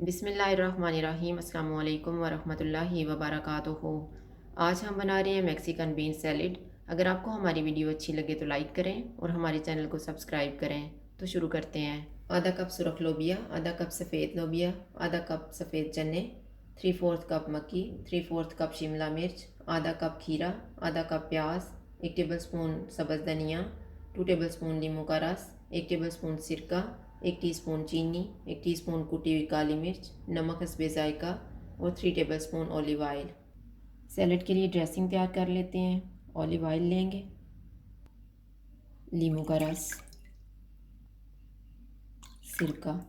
बिस्मिल्लाहिर्रहमानिर्रहीम अस्सलाम वालेकुम वरहमतुल्लाहि वबरकातुहू। आज हम बना रहे हैं मैक्सिकन बीन सैलेड। अगर आपको हमारी वीडियो अच्छी लगे तो लाइक करें और हमारे चैनल को सब्सक्राइब करें। तो शुरू करते हैं। आधा कप सुरख लोबिया, आधा कप सफ़ेद लोबिया, आधा कप सफ़ेद चने, 3/4 कप मक्की, 3/4 कप शिमला मिर्च, आधा कप खीरा, आधा कप प्याज, 1 टेबलस्पून सब्ज़ धनिया, 2 टेबलस्पून नींबू का रस, 1 टेबलस्पून सिरका, 1 टीस्पून चीनी, 1 टीस्पून कुटी हुई काली मिर्च, नमक हस्बे जायका और 3 टेबलस्पून ऑलिव ऑयल। सैलेड के लिए ड्रेसिंग तैयार कर लेते हैं। ऑलिव ऑयल लेंगे, नींबू का रस, सिरका,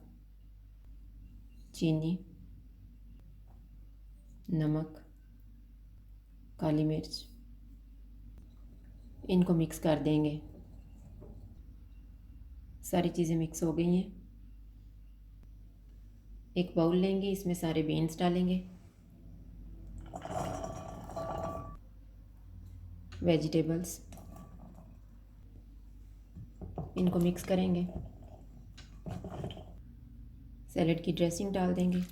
चीनी, नमक, काली मिर्च, इनको मिक्स कर देंगे। सारी चीज़ें मिक्स हो गई हैं। एक बाउल लेंगे, इसमें सारे बीन्स डालेंगे, वेजिटेबल्स, इनको मिक्स करेंगे। सैलेड की ड्रेसिंग डाल देंगे।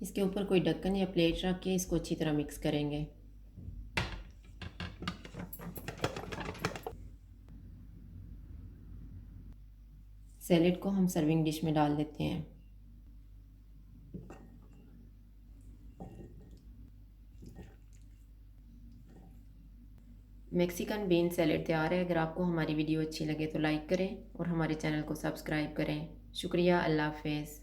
इसके ऊपर कोई ढक्कन या प्लेट रख के इसको अच्छी तरह मिक्स करेंगे। सैलेड को हम सर्विंग डिश में डाल देते हैं। मैक्सिकन बीन सैलेड तैयार है। अगर आपको हमारी वीडियो अच्छी लगे तो लाइक करें और हमारे चैनल को सब्सक्राइब करें। शुक्रिया। अल्लाह हाफ़िज़।